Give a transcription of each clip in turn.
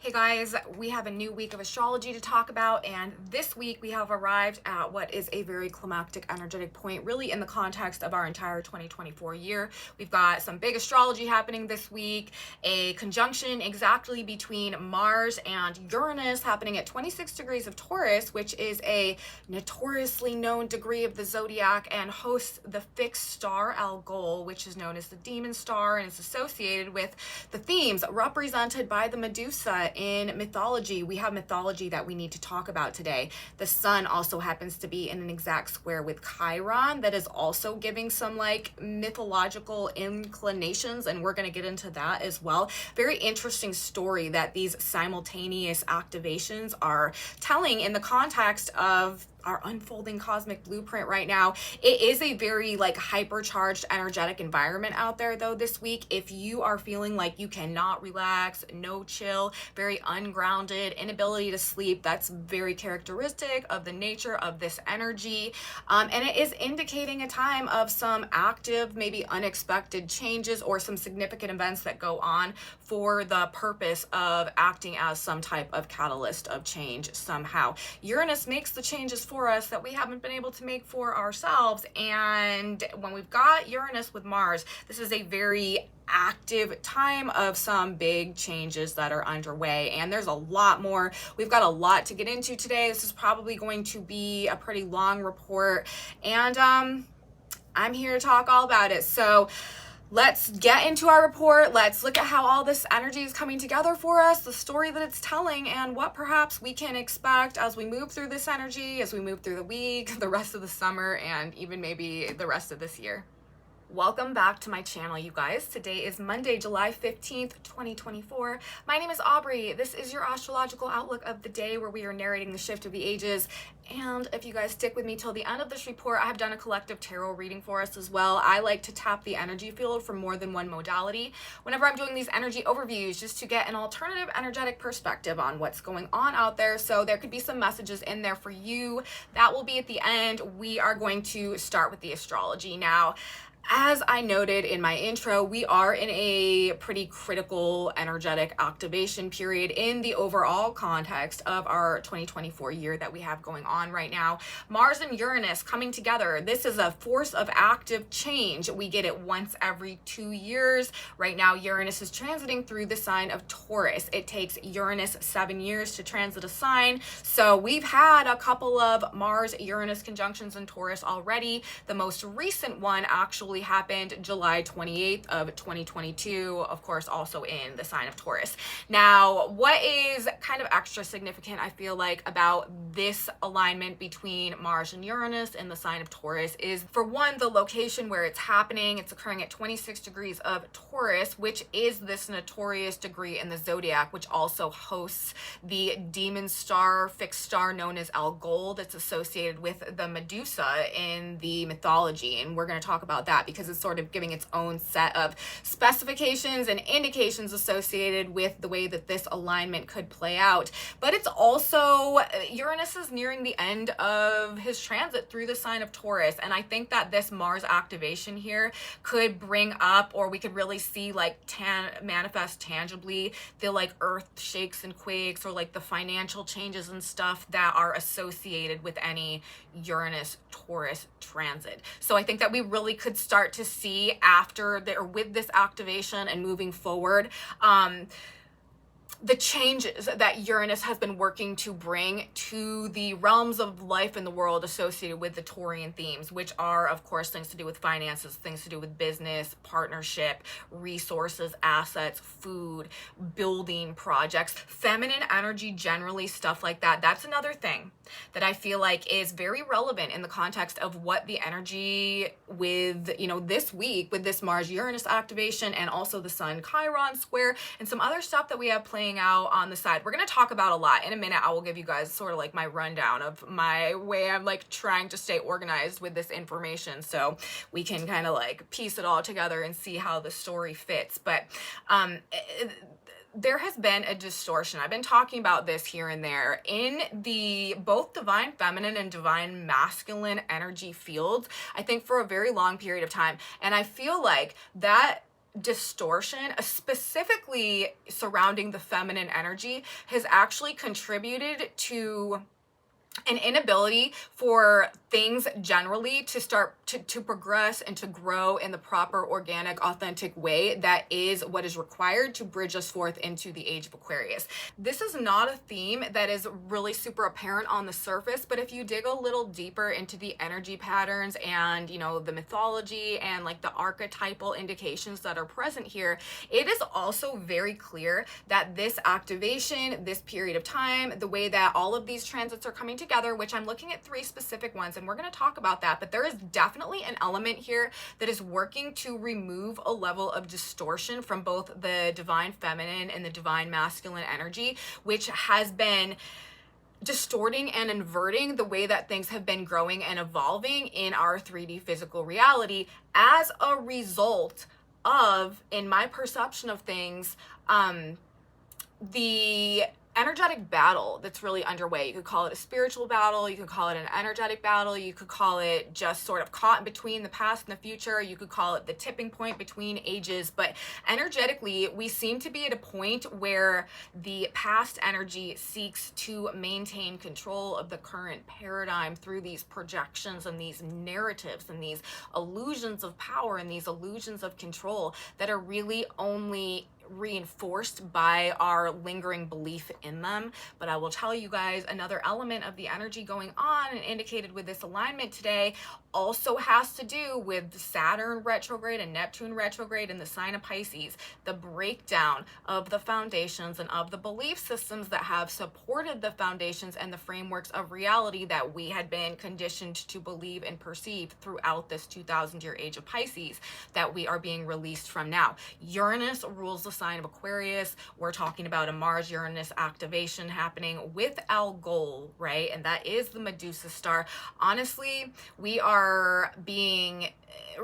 Hey guys, we have a new week of astrology to talk about, and this week we have arrived at what is a very climactic energetic point, really in the context of our entire 2024 year. We've got some big astrology happening this week, a conjunction exactly between Mars and Uranus happening at 26 degrees of Taurus, which is a notoriously known degree of the zodiac and hosts the fixed star Algol, which is known as the demon star and is associated with the themes represented by the Medusa in mythology. We have mythology that we need to talk about today. The sun also happens to be in an exact square with Chiron that is also giving some like mythological inclinations, and we're going to get into that as well. Very interesting story that these simultaneous activations are telling in the context of our unfolding cosmic blueprint right now. It is a very like hypercharged energetic environment out there though this week. If you are feeling like you cannot relax, no chill, very ungrounded, inability to sleep, that's very characteristic of the nature of this energy. And it is indicating a time of some active, maybe unexpected changes or some significant events that go on for the purpose of acting as some type of catalyst of change somehow. Uranus makes the changes for us that we haven't been able to make for ourselves. And when we've got Uranus with Mars, this is a very active time of some big changes that are underway, and there's a lot more. We've got a lot to get into today. This is probably going to be a pretty long report, and I'm here to talk all about it. So let's get into our report. Let's look at how all this energy is coming together for us, the story that it's telling, and what perhaps we can expect as we move through this energy, as we move through the week, the rest of the summer, and even maybe the rest of this year. Welcome back to my channel, you guys. Today is Monday, July 15th, 2024. My name is Aubrey. This is your astrological outlook of the day where we are narrating the shift of the ages. And if you guys stick with me till the end of this report, I have done a collective tarot reading for us as well. I like to tap the energy field for more than one modality whenever I'm doing these energy overviews, just to get an alternative energetic perspective on what's going on out there. So there could be some messages in there for you. That will be at the end. We are going to start with the astrology now. As I noted in my intro, we are in a pretty critical energetic activation period in the overall context of our 2024 year that we have going on right now. Mars and Uranus coming together. This is a force of active change. We get it once every 2 years. Right now, Uranus is transiting through the sign of Taurus. It takes Uranus 7 years to transit a sign. So we've had a couple of Mars-Uranus conjunctions in Taurus already. The most recent one actually happened July 28th of 2022, of course, also in the sign of Taurus. Now, what is kind of extra significant, I feel like, about this alignment between Mars and Uranus in the sign of Taurus is, for one, the location where it's happening. It's occurring at 26 degrees of Taurus, which is this notorious degree in the zodiac, which also hosts the demon star, fixed star known as Algol, that's associated with the Medusa in the mythology. And we're going to talk about that because it's sort of giving its own set of specifications and indications associated with the way that this alignment could play out. But it's also, Uranus is nearing the end of his transit through the sign of Taurus, and I think that this Mars activation here could bring up, or we could really see like manifest tangibly the like earth shakes and quakes, or like the financial changes and stuff that are associated with any Uranus Taurus transit. So I think that we really could start to see after or with this activation and moving forward, the changes that Uranus has been working to bring to the realms of life in the world associated with the Taurian themes, which are, of course, things to do with finances, things to do with business, partnership, resources, assets, food, building projects, feminine energy, generally, stuff like that. That's another thing that I feel like is very relevant in the context of what the energy with, you know, this week with this Mars-Uranus activation and also the Sun Chiron square and some other stuff that we have playing out on the side. We're going to talk about a lot. In a minute, I will give you guys sort of like my rundown of my way I'm like trying to stay organized with this information so we can kind of like piece it all together and see how the story fits. But there has been a distortion. I've been talking about this here and there in the both divine feminine and divine masculine energy fields, I think, for a very long period of time. And I feel like that distortion, specifically surrounding the feminine energy, has actually contributed to an inability for things generally to start to progress and to grow in the proper, organic, authentic way that is what is required to bridge us forth into the age of Aquarius. This is not a theme that is really super apparent on the surface, but if you dig a little deeper into the energy patterns and, you know, the mythology and like the archetypal indications that are present here, it is also very clear that this activation, this period of time, the way that all of these transits are coming together, which I'm looking at 3 specific ones, and we're going to talk about that, but there is definitely an element here that is working to remove a level of distortion from both the divine feminine and the divine masculine energy, which has been distorting and inverting the way that things have been growing and evolving in our 3D physical reality as a result of, in my perception of things, the energetic battle that's really underway. You could call it a spiritual battle, you could call it an energetic battle, you could call it just sort of caught in between the past and the future, you could call it the tipping point between ages, but energetically we seem to be at a point where the past energy seeks to maintain control of the current paradigm through these projections and these narratives and these illusions of power and these illusions of control that are really only reinforced by our lingering belief in them. But I will tell you guys, another element of the energy going on and indicated with this alignment today also has to do with Saturn retrograde and Neptune retrograde in the sign of Pisces, the breakdown of the foundations and of the belief systems that have supported the foundations and the frameworks of reality that we had been conditioned to believe and perceive throughout this 2,000-year age of Pisces that we are being released from now. Uranus rules the sign of Aquarius. We're talking about a Mars-Uranus activation happening with Algol, right? And that is the Medusa star. Honestly,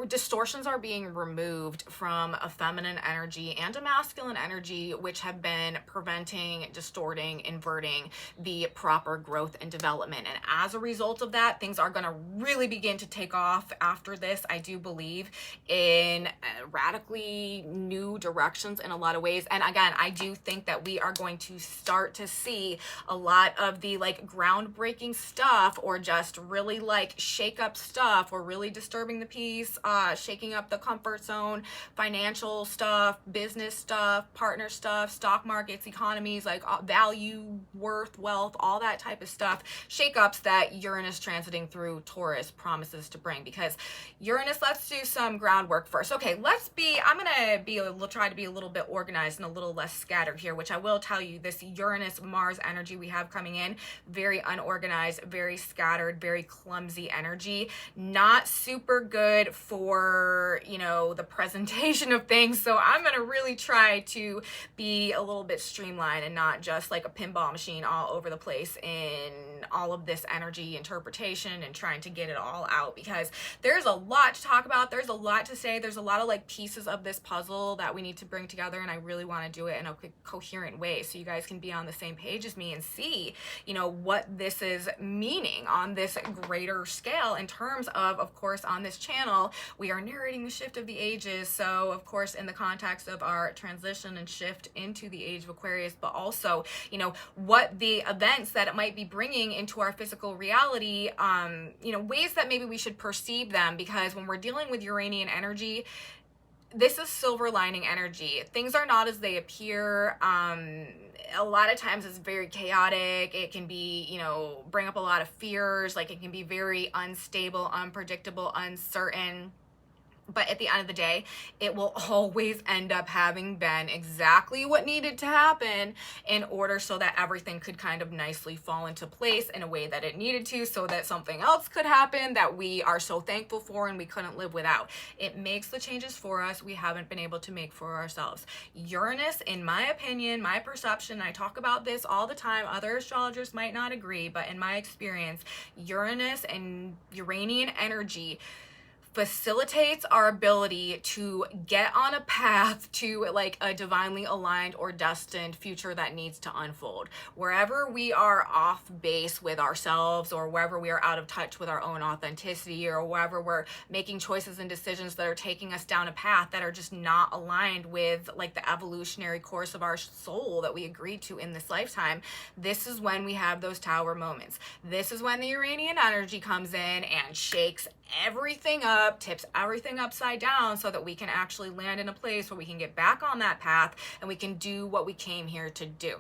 distortions are being removed from a feminine energy and a masculine energy, which have been preventing, distorting, inverting the proper growth and development. And as a result of that, things are going to really begin to take off after this, I do believe, in radically new directions in a lot of ways. And again, I do think that we are going to start to see a lot of the like groundbreaking stuff, or just really like shake up stuff, or really disturbing the peace, shaking up the comfort zone, financial stuff, business stuff, partner stuff, stock markets, economies, like value, worth, wealth, all that type of stuff, shakeups that Uranus transiting through Taurus promises to bring. Because Uranus, let's do some groundwork first. Okay, I'm gonna try to be a little bit organized and a little less scattered here, which I will tell you, this Uranus Mars energy we have coming in, very unorganized, very scattered, very clumsy energy, not super good for, you know, the presentation of things. So I'm gonna really try to be a little bit streamlined and not just like a pinball machine all over the place in all of this energy interpretation and trying to get it all out, because there's a lot to talk about, there's a lot to say, there's a lot of like pieces of this puzzle that we need to bring together, and I really want to do it in a coherent way so you guys can be on the same page as me and see, you know, what this is meaning on this greater scale in terms of course, on this channel we are narrating the shift of the ages, so of course in the context of our transition and shift into the age of Aquarius, but also, you know, what the events that it might be bringing into our physical reality, you know, ways that maybe we should perceive them, because when we're dealing with Uranian energy, this is silver lining energy. Things are not as they appear. A lot of times it's very chaotic. It can be, you know, bring up a lot of fears. Like, it can be very unstable, unpredictable, uncertain. But at the end of the day, it will always end up having been exactly what needed to happen in order so that everything could kind of nicely fall into place in a way that it needed to, so that something else could happen that we are so thankful for and we couldn't live without. It makes the changes for us we haven't been able to make for ourselves. Uranus, in my opinion, my perception, I talk about this all the time, other astrologers might not agree, but in my experience, Uranus and Uranian energy facilitates our ability to get on a path to like a divinely aligned or destined future that needs to unfold. Wherever we are off base with ourselves, or wherever we are out of touch with our own authenticity, or wherever we're making choices and decisions that are taking us down a path that are just not aligned with like the evolutionary course of our soul that we agreed to in this lifetime, this is when we have those tower moments. This is when the Uranian energy comes in and shakes everything up, tips everything upside down, so that we can actually land in a place where we can get back on that path and we can do what we came here to do.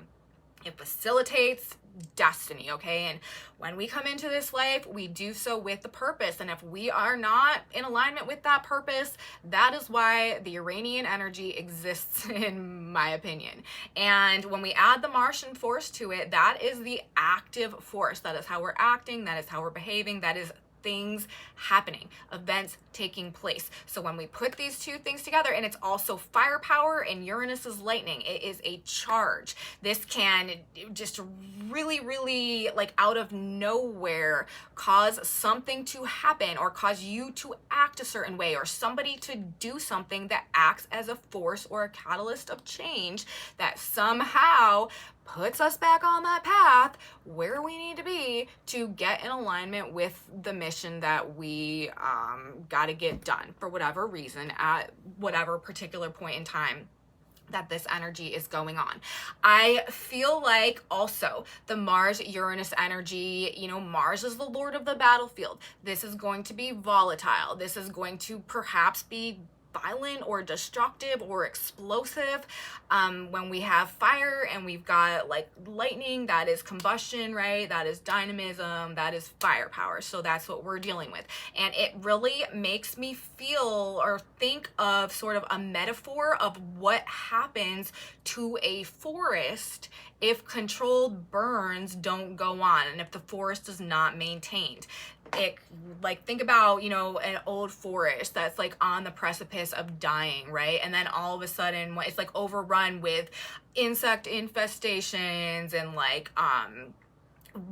It facilitates destiny, okay? And when we come into this life, we do so with a purpose. And if we are not in alignment with that purpose, that is why the Uranian energy exists, in my opinion. And when we add the Martian force to it, that is the active force. That is how we're acting, that is how we're behaving, that is things happening, events taking place. So when we put these two things together, and it's also firepower and Uranus is lightning, it is a charge. This can just really like out of nowhere cause something to happen, or cause you to act a certain way, or somebody to do something that acts as a force or a catalyst of change that somehow puts us back on that path where we need to be to get in alignment with the mission that we got to get done for whatever reason at whatever particular point in time that this energy is going on. I feel like also the Mars-Uranus energy, you know, Mars is the lord of the battlefield. This is going to be volatile. This is going to perhaps be violent or destructive or explosive. When we have fire and we've got like lightning, that is combustion, right? That is dynamism, that is firepower. So that's what we're dealing with. And it really makes me feel or think of sort of a metaphor of what happens to a forest if controlled burns don't go on and if the forest is not maintained. It, like, think about, you know, an old forest that's like on the precipice of dying, right? And then all of a sudden it's like overrun with insect infestations and like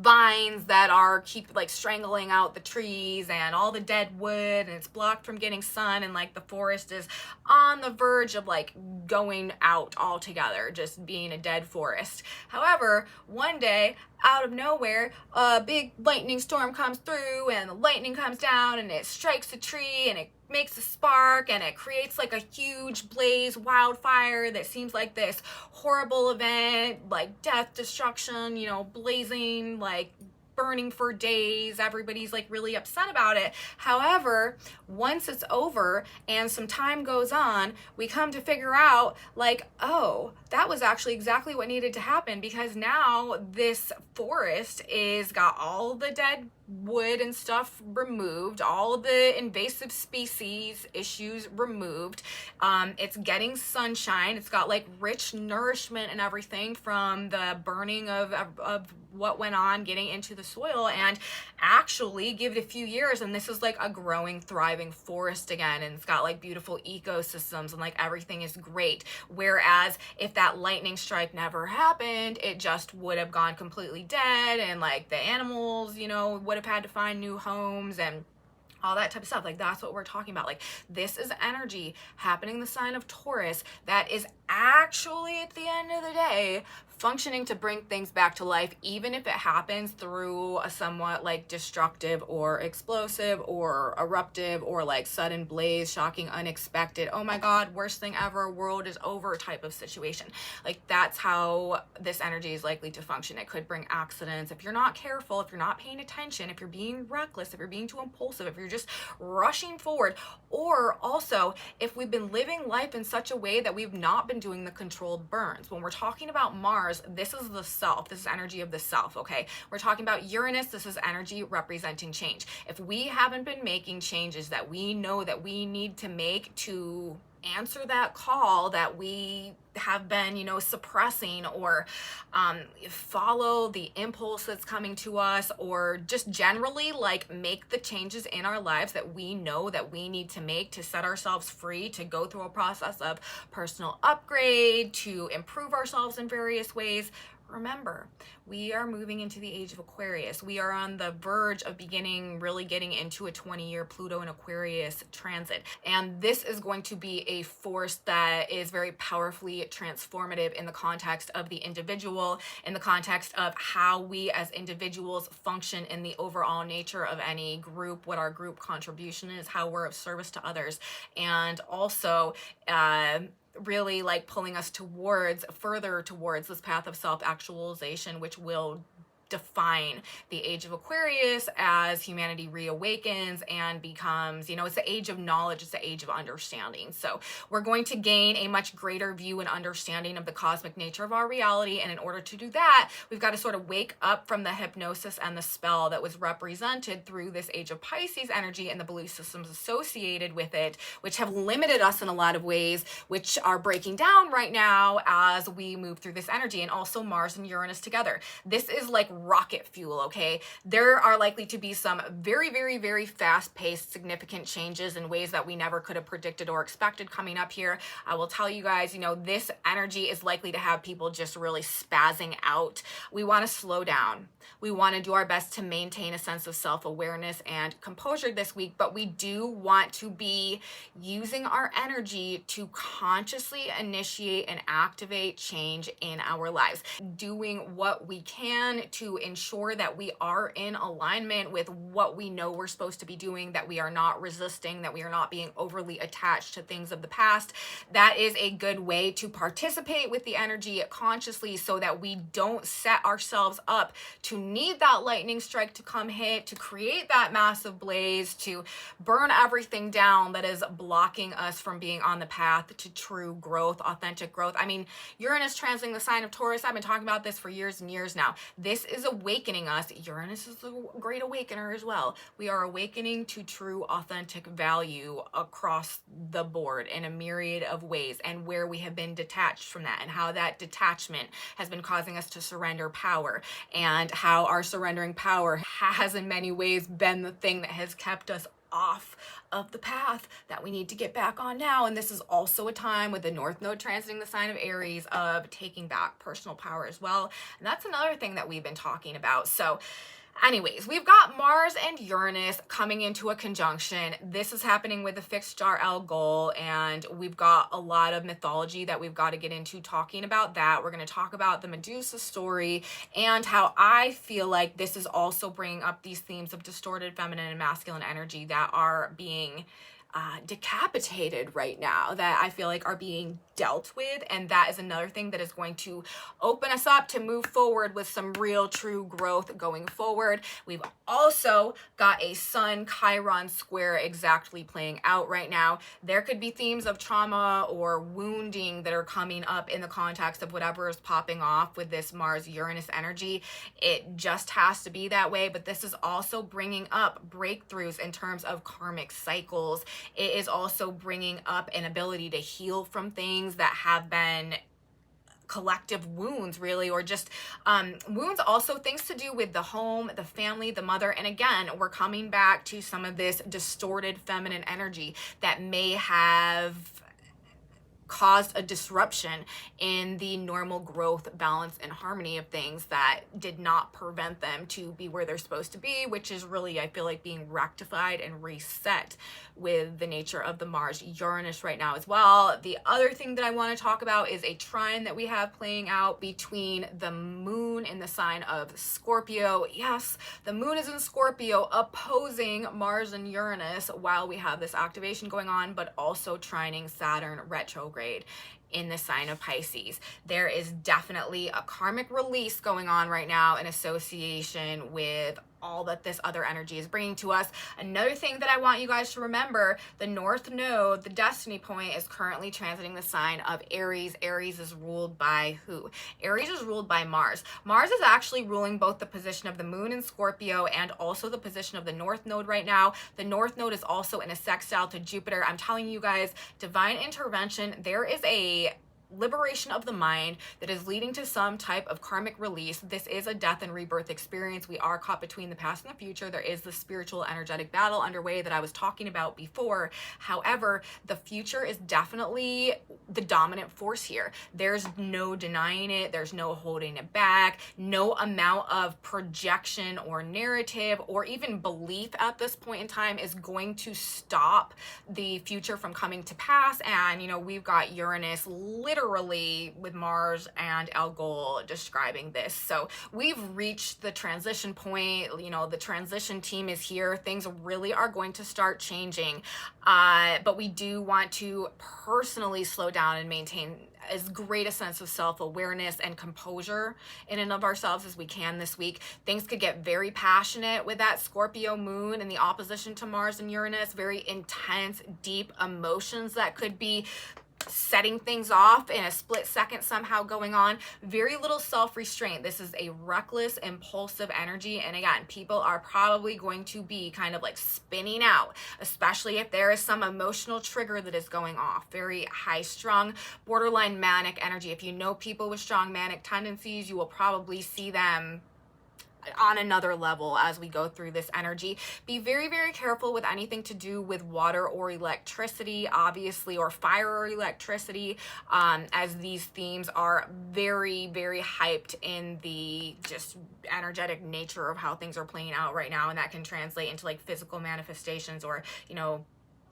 vines that are keep like strangling out the trees and all the dead wood, and it's blocked from getting sun, and like the forest is on the verge of like going out altogether, just being a dead forest. However, one day out of nowhere, a big lightning storm comes through, and the lightning comes down and it strikes a tree and it makes a spark, and it creates like a huge blaze, wildfire that seems like this horrible event, like death, destruction, you know, blazing, like burning for days. Everybody's like really upset about it. However, once it's over and some time goes on, we come to figure out like, oh, that was actually exactly what needed to happen, because now this forest is got all the dead wood and stuff removed, all the invasive species issues removed. It's getting sunshine. It's got like rich nourishment and everything from the burning of what went on getting into the soil, and actually give it a few years and this is like a growing, thriving forest again, and it's got like beautiful ecosystems and like everything is great. Whereas if that lightning strike never happened, it just would have gone completely dead, and like the animals, you know, would have had to find new homes and all that type of stuff. Like, that's what we're talking about. Like, this is energy happening in the sign of Taurus that is actually, at the end of the day, functioning to bring things back to life, even if it happens through a somewhat like destructive or explosive or eruptive or like sudden blaze, shocking, unexpected, oh my God, worst thing ever, world is over type of situation. Like, that's how this energy is likely to function. It could bring accidents if you're not careful, if you're not paying attention, if you're being reckless, if you're being too impulsive, if you're just rushing forward, or also if we've been living life in such a way that we've not been doing the controlled burns. When we're talking about Mars, this is the self. This is energy of the self, okay? We're talking about Uranus. This is energy representing change. If we haven't been making changes that we know that we need to make to answer that call that we have been, you know, suppressing, or follow the impulse that's coming to us, or just generally like make the changes in our lives that we know that we need to make to set ourselves free, to go through a process of personal upgrade, to improve ourselves in various ways, Remember, we are moving into the age of Aquarius. We are on the verge of really getting into a 20-year Pluto and Aquarius transit. And this is going to be a force that is very powerfully transformative in the context of the individual, in the context of how we as individuals function in the overall nature of any group, what our group contribution is, how we're of service to others, and also really like pulling us further towards this path of self-actualization, which will define the age of Aquarius as humanity reawakens and becomes, it's the age of knowledge, it's the age of understanding. So we're going to gain a much greater view and understanding of the cosmic nature of our reality. And in order to do that, we've got to sort of wake up from the hypnosis and the spell that was represented through this age of Pisces energy and the belief systems associated with it, which have limited us in a lot of ways, which are breaking down right now as we move through this energy. And also Mars and Uranus together. This is like rocket fuel, okay? There are likely to be some very, very, very fast-paced, significant changes in ways that we never could have predicted or expected coming up here. I will tell you guys, this energy is likely to have people just really spazzing out. We want to slow down. We want to do our best to maintain a sense of self-awareness and composure this week, but we do want to be using our energy to consciously initiate and activate change in our lives, doing what we can to ensure that we are in alignment with what we know we're supposed to be doing, that we are not resisting, that we are not being overly attached to things of the past. That is a good way to participate with the energy consciously so that we don't set ourselves up to need that lightning strike to come hit, to create that massive blaze, to burn everything down that is blocking us from being on the path to true growth, authentic growth. I mean, Uranus transiting the sign of Taurus, I've been talking about this for years and years now. This is awakening us. Uranus is a great awakener as well. We are awakening to true, authentic value across the board in a myriad of ways, and where we have been detached from that, and how that detachment has been causing us to surrender power, and how our surrendering power has in many ways been the thing that has kept us off of the path that we need to get back on now. And this is also a time with the North Node transiting the sign of Aries of taking back personal power as well. And that's another thing that we've been talking about. So anyways, we've got Mars and Uranus coming into a conjunction. This is happening with the fixed star Algol, and we've got a lot of mythology that we've got to get into talking about that. We're going to talk about the Medusa story and how I feel like this is also bringing up these themes of distorted feminine and masculine energy that are being decapitated right now, that I feel like are being dealt with. And that is another thing that is going to open us up to move forward with some real true growth going forward. We've also got a Sun Chiron square exactly playing out right now. There could be themes of trauma or wounding that are coming up in the context of whatever is popping off with this Mars Uranus energy. It just has to be that way. But this is also bringing up breakthroughs in terms of karmic cycles. It is also bringing up an ability to heal from things that have been collective wounds, really, or just wounds, also things to do with the home, the family, the mother. And again, we're coming back to some of this distorted feminine energy that may have caused a disruption in the normal growth, balance, and harmony of things that did not prevent them to be where they're supposed to be, which is really, I feel like, being rectified and reset with the nature of the Mars-Uranus right now as well. The other thing that I want to talk about is a trine that we have playing out between the moon in the sign of Scorpio. Yes, the moon is in Scorpio opposing Mars and Uranus while we have this activation going on, but also trining Saturn retrograde in the sign of Pisces. There is definitely a karmic release going on right now in association with all that this other energy is bringing to us. Another thing that I want you guys to remember, the North Node, the destiny point, is currently transiting the sign of Aries. Aries is ruled by who? Aries is ruled by Mars. Mars is actually ruling both the position of the moon in Scorpio and also the position of the North Node right now. The North Node is also in a sextile to Jupiter. I'm telling you guys, divine intervention. There is a liberation of the mind that is leading to some type of karmic release. This is a death and rebirth experience. We are caught between the past and the future. There is the spiritual energetic battle underway that I was talking about before. However, the future is definitely the dominant force here. There's no denying it. There's no holding it back. No amount of projection or narrative or even belief at this point in time is going to stop the future from coming to pass. And, you know, we've got Uranus literally with Mars and Algol describing this. So we've reached the transition point. You know, the transition team is here. Things really are going to start changing. But we do want to personally slow down and maintain as great a sense of self-awareness and composure in and of ourselves as we can this week. Things could get very passionate with that Scorpio moon and the opposition to Mars and Uranus, very intense, deep emotions that could be setting things off in a split second somehow going on. Very little self-restraint. This is a reckless, impulsive energy. And again, people are probably going to be kind of like spinning out, especially if there is some emotional trigger that is going off. Very high-strung, borderline manic energy. If you know people with strong manic tendencies, you will probably see them on another level as we go through this energy. Be very, very careful with anything to do with water or electricity, obviously, or fire or electricity, as these themes are very, very hyped in the just energetic nature of how things are playing out right now. And that can translate into like physical manifestations or, you know,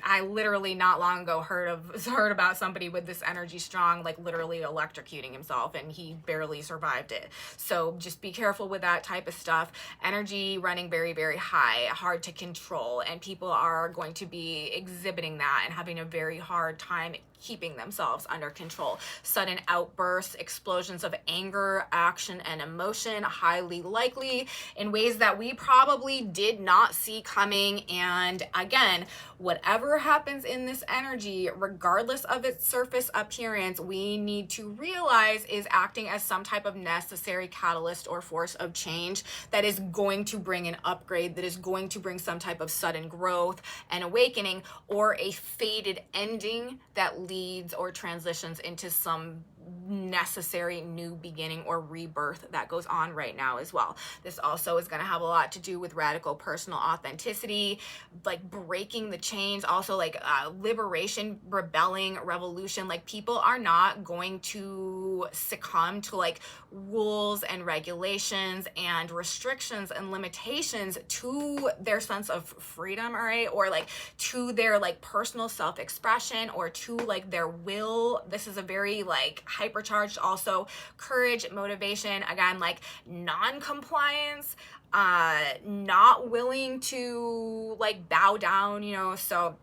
I literally not long ago heard about somebody with this energy strong, like literally electrocuting himself, and he barely survived it. So just be careful with that type of stuff. Energy running very, very high, hard to control, and people are going to be exhibiting that and having a very hard time keeping themselves under control. Sudden outbursts, explosions of anger, action, and emotion, highly likely in ways that we probably did not see coming. And again, whatever happens in this energy, regardless of its surface appearance, we need to realize is acting as some type of necessary catalyst or force of change that is going to bring an upgrade, that is going to bring some type of sudden growth and awakening, or a fated ending that leads or transitions into some necessary new beginning or rebirth that goes on right now as well. This also is going to have a lot to do with radical personal authenticity, like breaking the chains, also like liberation, rebelling, revolution. Like people are not going to succumb to like rules and regulations and restrictions and limitations to their sense of freedom, all right, or like to their like personal self-expression or to like their will. This is a very like hypercharged also courage, motivation, again, like non-compliance, not willing to like bow down, you know. So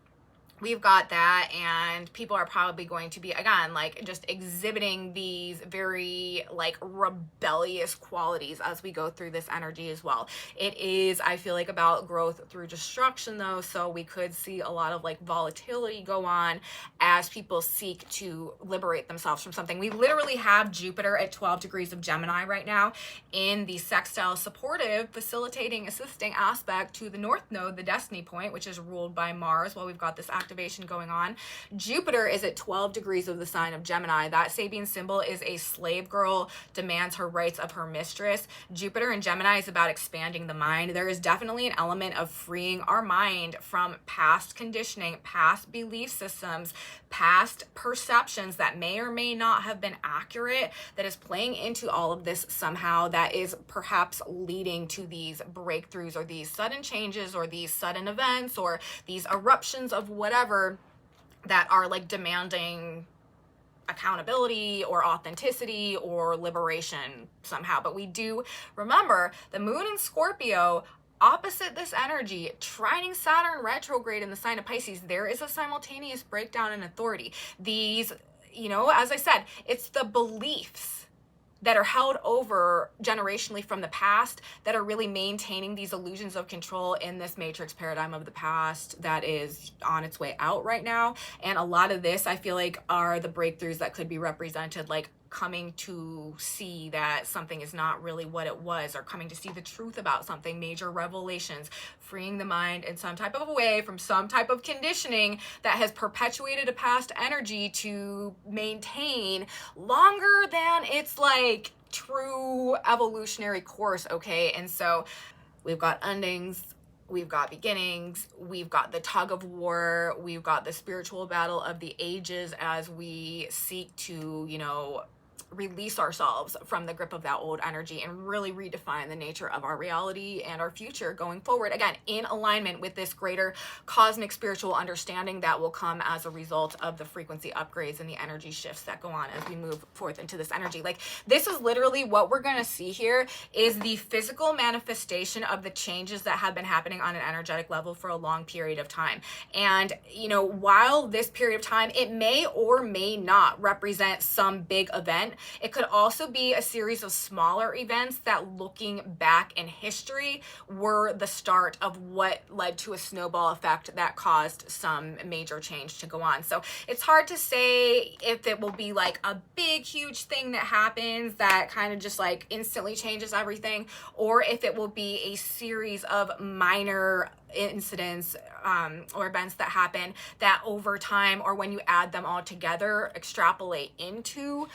we've got that, and people are probably going to be, again, like just exhibiting these very like rebellious qualities as we go through this energy as well. It is, I feel like, about growth through destruction though, so we could see a lot of like volatility go on as people seek to liberate themselves from something. We literally have Jupiter at 12 degrees of Gemini right now in the sextile supportive, facilitating, assisting aspect to the North Node, the destiny point, which is ruled by Mars, while we've got this activation going on. Jupiter is at 12 degrees of the sign of Gemini. That Sabian symbol is a slave girl, demands her rights of her mistress. Jupiter in Gemini is about expanding the mind. There is definitely an element of freeing our mind from past conditioning, past belief systems, past perceptions that may or may not have been accurate, that is playing into all of this somehow, that is perhaps leading to these breakthroughs or these sudden changes or these sudden events or these eruptions of whatever that are like demanding accountability or authenticity or liberation somehow. But we do remember the moon in Scorpio opposite this energy, trining Saturn retrograde in the sign of Pisces. There is a simultaneous breakdown in authority. These, you know, as I said, it's the beliefs that are held over generationally from the past that are really maintaining these illusions of control in this matrix paradigm of the past that is on its way out right now. And a lot of this, I feel like, are the breakthroughs that could be represented like coming to see that something is not really what it was, or coming to see the truth about something, major revelations, freeing the mind in some type of a way from some type of conditioning that has perpetuated a past energy to maintain longer than its like true evolutionary course, okay? And so we've got endings, we've got beginnings, we've got the tug of war, we've got the spiritual battle of the ages as we seek to, you know, release ourselves from the grip of that old energy and really redefine the nature of our reality and our future going forward, again in alignment with this greater cosmic spiritual understanding that will come as a result of the frequency upgrades and the energy shifts that go on as we move forth into this energy. Like, this is literally what we're going to see here, is the physical manifestation of the changes that have been happening on an energetic level for a long period of time. And you know, while this period of time, it may or may not represent some big event, it could also be a series of smaller events that, looking back in history, were the start of what led to a snowball effect that caused some major change to go on. So it's hard to say if it will be like a big, huge thing that happens that kind of just like instantly changes everything, or if it will be a series of minor incidents or events that happen that over time, or when you add them all together, extrapolate into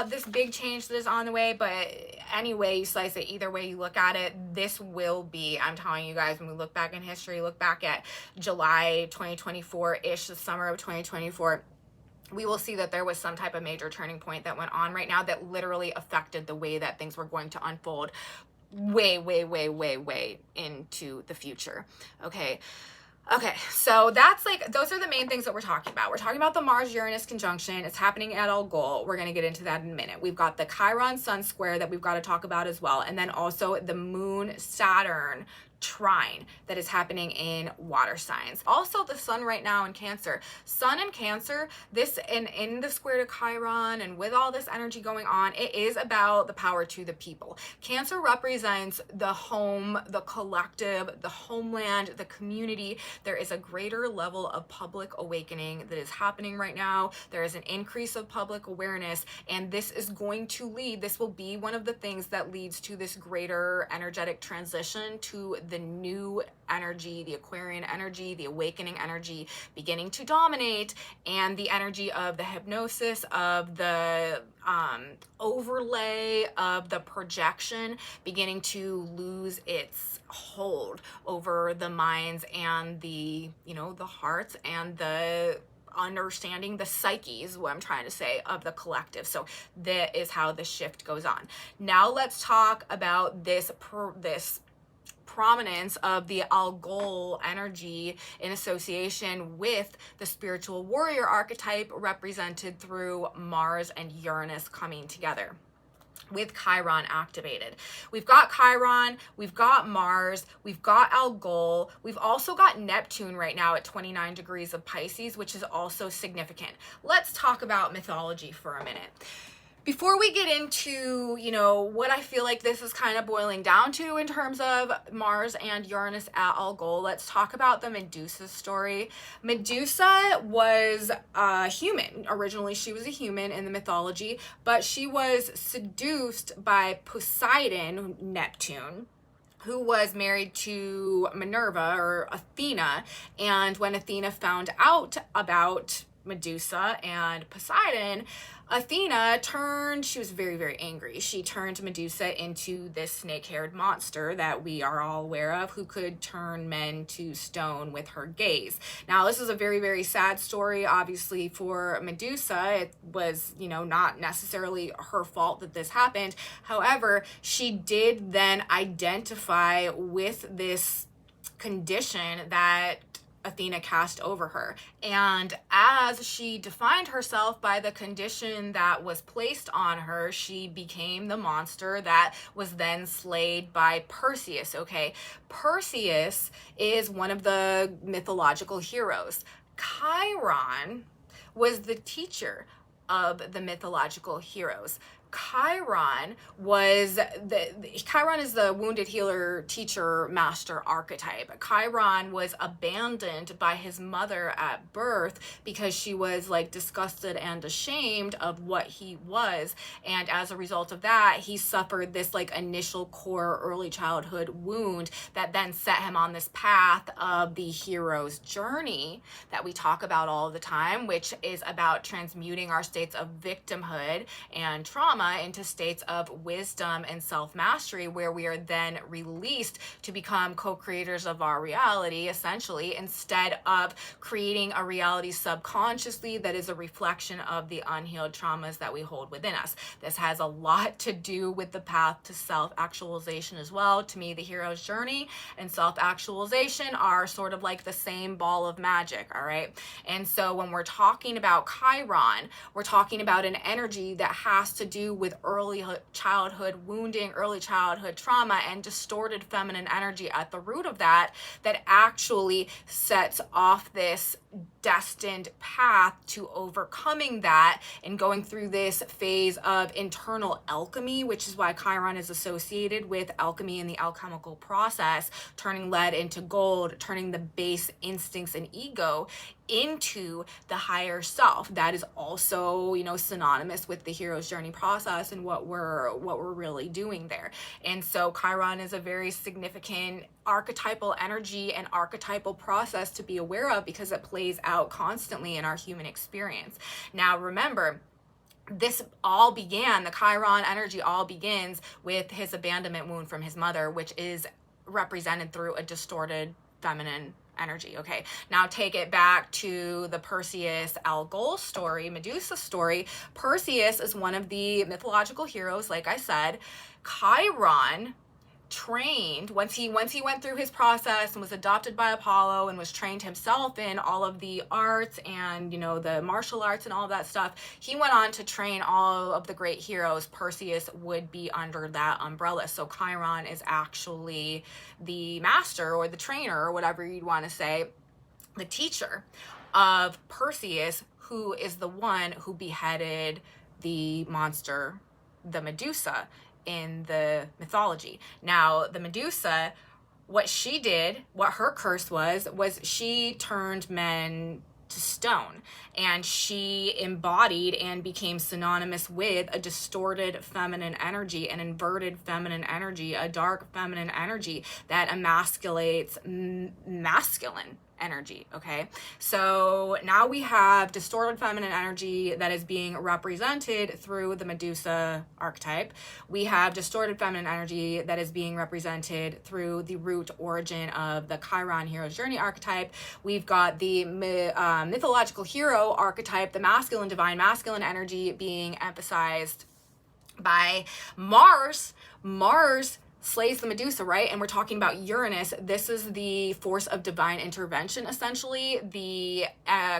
this big change that is on the way. But anyway you slice it, either way you look at it, this will be, I'm telling you guys, when we look back in history, look back at July 2024-ish, the summer of 2024, we will see that there was some type of major turning point that went on right now that literally affected the way that things were going to unfold way into the future. Okay, so that's like, those are the main things that we're talking about. We're talking about the Mars-Uranus conjunction. It's happening at Algol. We're going to get into that in a minute. We've got the Chiron Sun square that we've got to talk about as well, and then also the Moon-Saturn trine that is happening in water signs. Also the sun right now in Cancer. Sun in Cancer, this in the square to Chiron, and with all this energy going on, it is about the power to the people. Cancer represents the home, the collective, the homeland, the community. There is a greater level of public awakening that is happening right now. There is an increase of public awareness, and this is going to lead, this will be one of the things that leads to this greater energetic transition to the new energy, the Aquarian energy, the awakening energy beginning to dominate, and the energy of the hypnosis, of the overlay, of the projection beginning to lose its hold over the minds and the, you know, the hearts and the understanding, the psyches, what I'm trying to say, of the collective. So that is how the shift goes on. Now let's talk about this prominence of the Algol energy in association with the spiritual warrior archetype represented through Mars and Uranus coming together with Chiron activated. We've got Chiron, we've got Mars, we've got Algol, we've also got Neptune right now at 29 degrees of Pisces, which is also significant. Let's talk about mythology for a minute. Before we get into, you know, what I feel like this is kind of boiling down to in terms of Mars and Uranus at Algol, let's talk about the Medusa story. Medusa was a human. Originally, she was a human in the mythology, but she was seduced by Poseidon, Neptune, who was married to Minerva or Athena. And when Athena found out about Medusa and Poseidon, Athena turned, she was very angry. She turned Medusa into this snake-haired monster that we are all aware of, who could turn men to stone with her gaze. Now, this is a very sad story, obviously, for Medusa. It was, you know, not necessarily her fault that this happened. However, she did then identify with this condition that Athena cast over her. And as she defined herself by the condition that was placed on her, she became the monster that was then slayed by Perseus, okay? Perseus is one of the mythological heroes. Chiron was the teacher of the mythological heroes. Chiron was Chiron is the wounded healer teacher master archetype. Chiron was abandoned by his mother at birth because she was like disgusted and ashamed of what he was, and as a result of that he suffered this like initial core early childhood wound that then set him on this path of the hero's journey that we talk about all the time, which is about transmuting our states of victimhood and trauma into states of wisdom and self-mastery, where we are then released to become co-creators of our reality, essentially, instead of creating a reality subconsciously that is a reflection of the unhealed traumas that we hold within us. This has a lot to do with the path to self-actualization as well. To me, the hero's journey and self-actualization are sort of like the same ball of magic, all right? And so when we're talking about Chiron, we're talking about an energy that has to do with early childhood wounding, early childhood trauma, and distorted feminine energy at the root of that, that actually sets off this destined path to overcoming that and going through this phase of internal alchemy, which is why Chiron is associated with alchemy in the alchemical process, turning lead into gold, turning the base instincts and ego into the higher self. That is also, you know, synonymous with the hero's journey process and what we're really doing there. And so Chiron is a very significant archetypal energy and archetypal process to be aware of, because it plays out constantly in our human experience. Now remember, this all began, the Chiron energy all begins with his abandonment wound from his mother, which is represented through a distorted feminine energy. Okay, now take it back to the Perseus Algol story, Medusa story. Perseus is one of the mythological heroes, like I said. Chiron trained once he went through his process and was adopted by Apollo and was trained himself in all of the arts and, you know, the martial arts and all of that stuff. He went on to train all of the great heroes. Perseus would be under that umbrella. So Chiron is actually the master or the trainer or whatever you'd want to say, the teacher of Perseus, who is the one who beheaded the monster, the Medusa, in the mythology. Now, the Medusa, what she did, what her curse was she turned men to stone, and she embodied and became synonymous with a distorted feminine energy, an inverted feminine energy, a dark feminine energy that emasculates masculine energy. Okay, so now we have distorted feminine energy that is being represented through the Medusa archetype. We have distorted feminine energy that is being represented through the root origin of the Chiron hero's journey archetype. We've got the mythological hero archetype, the masculine, divine masculine energy being emphasized by Mars. Mars slays the Medusa, right? And we're talking about Uranus. This is the force of divine intervention, essentially, the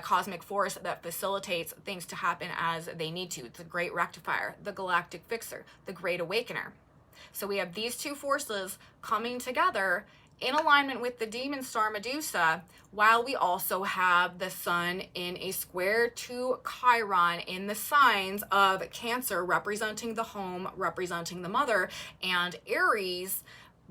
cosmic force that facilitates things to happen as they need to. It's the great rectifier, the galactic fixer, the great awakener. So we have these two forces coming together in alignment with the demon star Medusa, while we also have the sun in a square to Chiron in the signs of Cancer, representing the home, representing the mother, and Aries,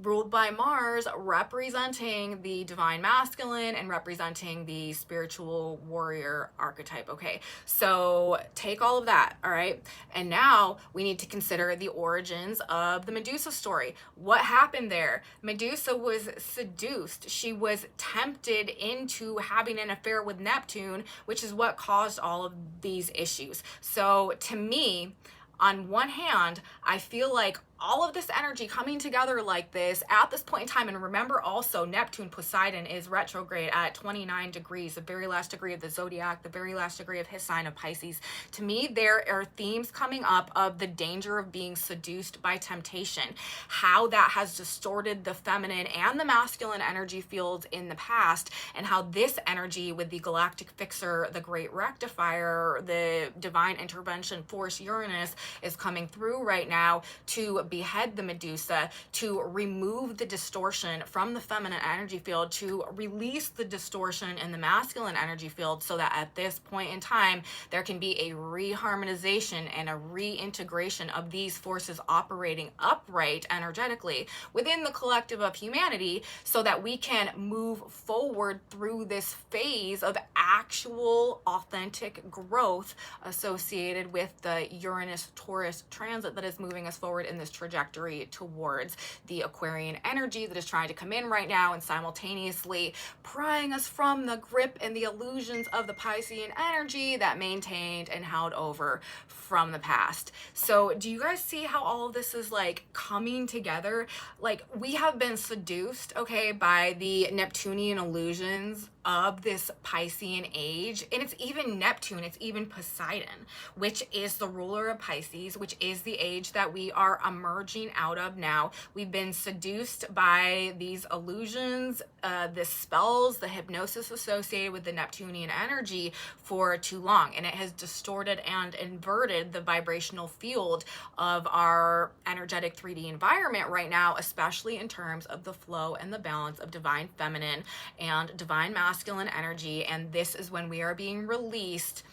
ruled by Mars, representing the divine masculine and representing the spiritual warrior archetype. Okay, so take all of that, all right? And now we need to consider the origins of the Medusa story. What happened there? Medusa was seduced. She was tempted into having an affair with Neptune, which is what caused all of these issues. So to me, on one hand, I feel like all of this energy coming together like this at this point in time, and remember also Neptune, Poseidon, is retrograde at 29 degrees, the very last degree of the zodiac, the very last degree of his sign of Pisces. To me, there are themes coming up of the danger of being seduced by temptation, how that has distorted the feminine and the masculine energy fields in the past, and how this energy with the galactic fixer, the great rectifier, the divine intervention force Uranus is coming through right now to behead the Medusa, to remove the distortion from the feminine energy field, to release the distortion in the masculine energy field, so that at this point in time, there can be a reharmonization and a reintegration of these forces operating upright energetically within the collective of humanity, so that we can move forward through this phase of actual authentic growth associated with the Uranus-Taurus transit that is moving us forward in this trajectory towards the Aquarian energy that is trying to come in right now, and simultaneously prying us from the grip and the illusions of the Piscean energy that maintained and held over from the past. So do you guys see how all of this is like coming together? Like, we have been seduced, okay, by the Neptunian illusions of this Piscean age. And it's even Neptune, it's even Poseidon, which is the ruler of Pisces, which is the age that we are emerging out of now. We've been seduced by these illusions, the spells, the hypnosis associated with the Neptunian energy for too long. And it has distorted and inverted the vibrational field of our energetic 3D environment right now, especially in terms of the flow and the balance of divine feminine and divine masculine energy. And this is when we are being released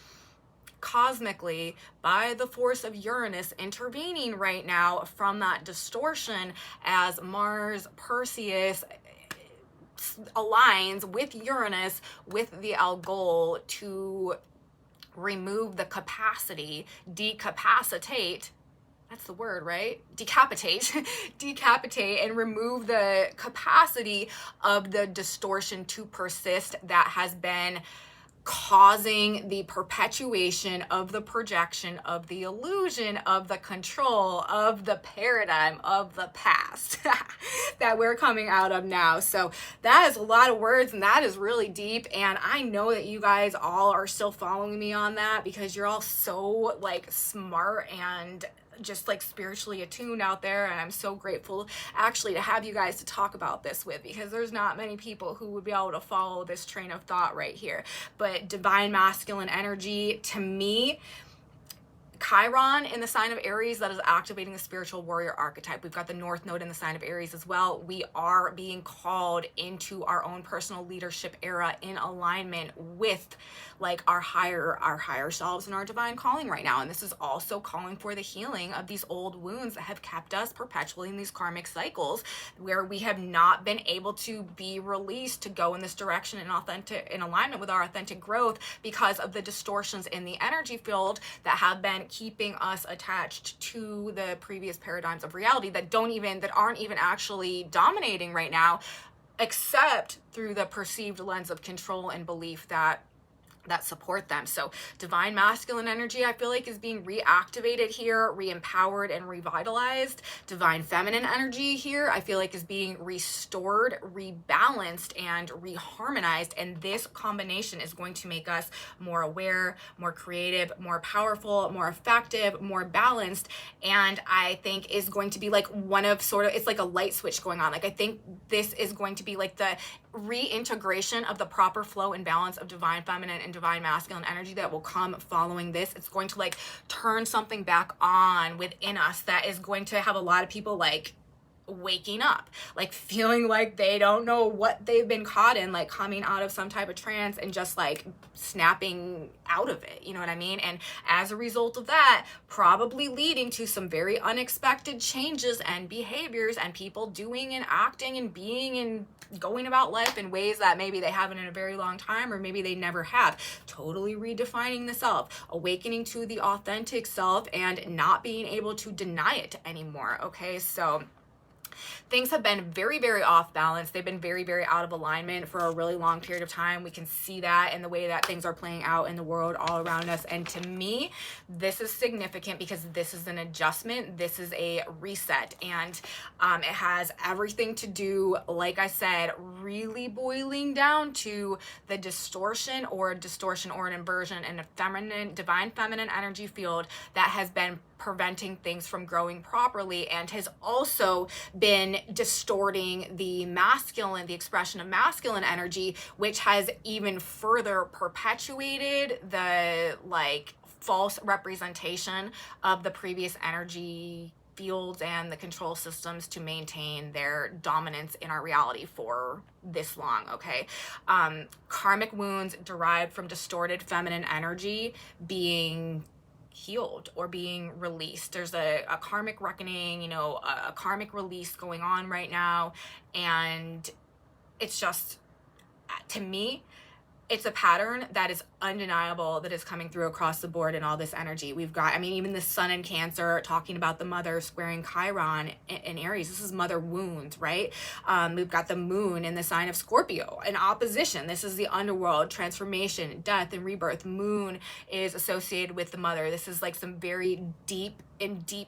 cosmically by the force of Uranus intervening right now from that distortion, as Mars Perseus aligns with Uranus with the Algol to remove the capacity, decapacitate, that's the word, right? Decapitate, decapitate, and remove the capacity of the distortion to persist that has been causing the perpetuation of the projection of the illusion of the control of the paradigm of the past that we're coming out of now. So that is a lot of words, and that is really deep, and I know that you guys all are still following me on that because you're all so like smart and just like spiritually attuned out there, and I'm so grateful actually to have you guys to talk about this with, because there's not many people who would be able to follow this train of thought right here. But divine masculine energy, to me, Chiron in the sign of Aries, that is activating the spiritual warrior archetype. We've got the North Node in the sign of Aries as well. We are being called into our own personal leadership era in alignment with like our higher selves and our divine calling right now. And this is also calling for the healing of these old wounds that have kept us perpetually in these karmic cycles where we have not been able to be released to go in this direction in alignment with our authentic growth because of the distortions in the energy field that have been keeping us attached to the previous paradigms of reality that aren't even actually dominating right now, except through the perceived lens of control and belief that support them. So divine masculine energy, I feel like, is being reactivated here, re-empowered and revitalized. Divine feminine energy here, I feel like, is being restored, rebalanced, and reharmonized. And this combination is going to make us more aware, more creative, more powerful, more effective, more balanced. And I think is going to be like it's like a light switch going on. Like, I think this is going to be like the reintegration of the proper flow and balance of divine feminine and divine masculine energy that will come following this. It's going to like turn something back on within us that is going to have a lot of people like waking up, like feeling like they don't know what they've been caught in, like coming out of some type of trance and just like snapping out of it, you know what I mean? And as a result of that, probably leading to some very unexpected changes and behaviors and people doing and acting and being and going about life in ways that maybe they haven't in a very long time, or maybe they never have. Totally redefining the self, awakening to the authentic self, and not being able to deny it anymore. Okay, so things have been very, very off balance. They've been very, very out of alignment for a really long period of time. We can see that in the way that things are playing out in the world all around us. And to me, this is significant because this is an adjustment. This is a reset. And it has everything to do, like I said, really boiling down to the distortion or an inversion in a divine feminine energy field that has been preventing things from growing properly, and has also been distorting the expression of masculine energy, which has even further perpetuated the like false representation of the previous energy fields and the control systems to maintain their dominance in our reality for this long, okay? Karmic wounds derived from distorted feminine energy being healed or being released. There's a karmic reckoning, you know, a karmic release going on right now. And it's just, to me, it's a pattern that is undeniable that is coming through across the board in all this energy. We've got, I mean, even the sun in Cancer talking about the mother squaring Chiron in Aries. This is mother wounds, right? We've got the moon in the sign of Scorpio in opposition. This is the underworld, transformation, death, and rebirth. Moon is associated with the mother. This is like some very deep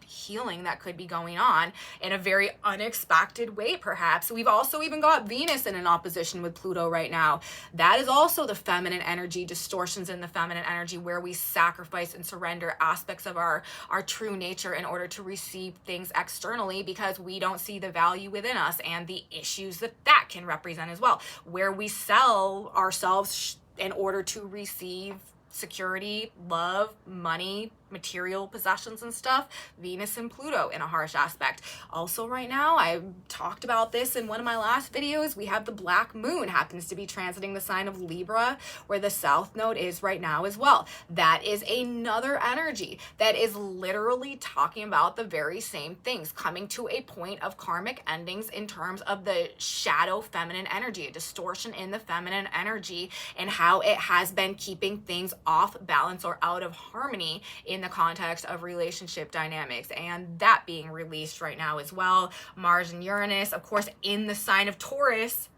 healing that could be going on in a very unexpected way, perhaps. We've also even got Venus in an opposition with Pluto right now. That is also the feminine energy, distortions in the feminine energy, where we sacrifice and surrender aspects of our true nature in order to receive things externally, because we don't see the value within us and the issues that can represent as well, where we sell ourselves in order to receive security, love, money, material possessions and stuff. Venus and Pluto in a harsh aspect. Also right now, I talked about this in one of my last videos, we have the black moon happens to be transiting the sign of Libra, where the south node is right now as well. That is another energy that is literally talking about the very same things, coming to a point of karmic endings in terms of the shadow feminine energy, a distortion in the feminine energy, and how it has been keeping things off balance or out of harmony in the context of relationship dynamics, and that being released right now as well. Mars and Uranus, of course, in the sign of Taurus.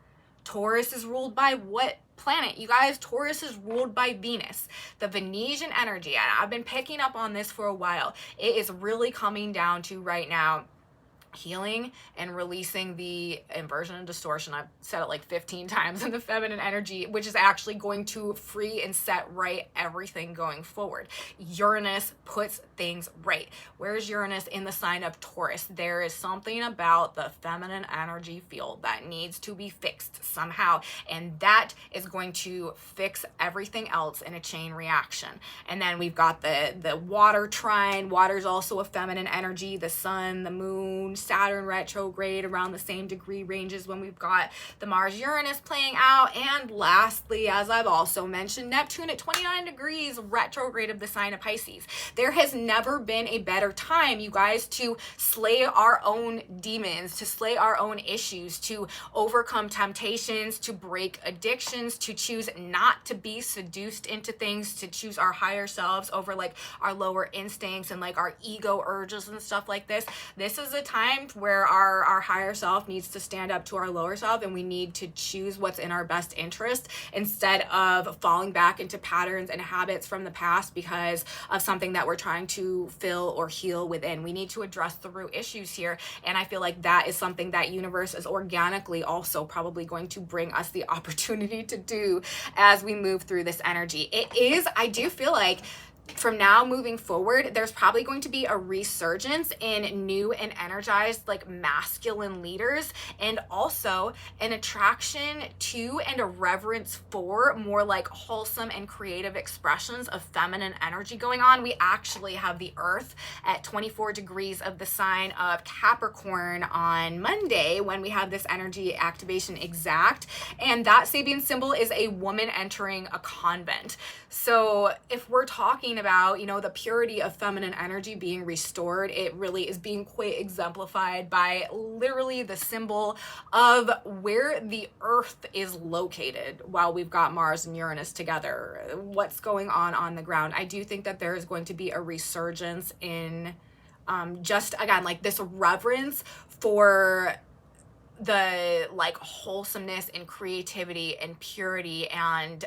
Taurus is ruled by what planet, you guys? Taurus is ruled by Venus, the Venusian energy. And I've been picking up on this for a while. It is really coming down to right now healing and releasing the inversion and distortion. I've said it like 15 times in the feminine energy, which is actually going to free and set right everything going forward. Uranus puts things right. Where's Uranus in the sign of Taurus? There is something about the feminine energy field that needs to be fixed somehow, and that is going to fix everything else in a chain reaction. And then we've got the water trine. Water is also a feminine energy. The sun, the moon, Saturn retrograde around the same degree ranges when we've got the Mars-Uranus playing out. And lastly, as I've also mentioned, Neptune at 29 degrees retrograde of the sign of Pisces. There has never been a better time, you guys, to slay our own demons, to slay our own issues, to overcome temptations, to break addictions, to choose not to be seduced into things, to choose our higher selves over like our lower instincts and like our ego urges and stuff like this. This is a time where our higher self needs to stand up to our lower self, and we need to choose what's in our best interest instead of falling back into patterns and habits from the past because of something that we're trying to fill or heal within. We need to address the root issues here, and I feel like that is something that universe is organically also probably going to bring us the opportunity to do as we move through this energy. It is, I do feel like, from now moving forward, there's probably going to be a resurgence in new and energized like masculine leaders, and also an attraction to and a reverence for more like wholesome and creative expressions of feminine energy going on. We actually have the Earth at 24 degrees of the sign of Capricorn on Monday when we have this energy activation exact, and that Sabian symbol is a woman entering a convent. So if we're talking about, you know, the purity of feminine energy being restored, it really is being quite exemplified by literally the symbol of where the Earth is located while we've got Mars and Uranus together. What's going on the ground. I do think that there is going to be a resurgence in just, again, like this reverence for the like wholesomeness and creativity and purity and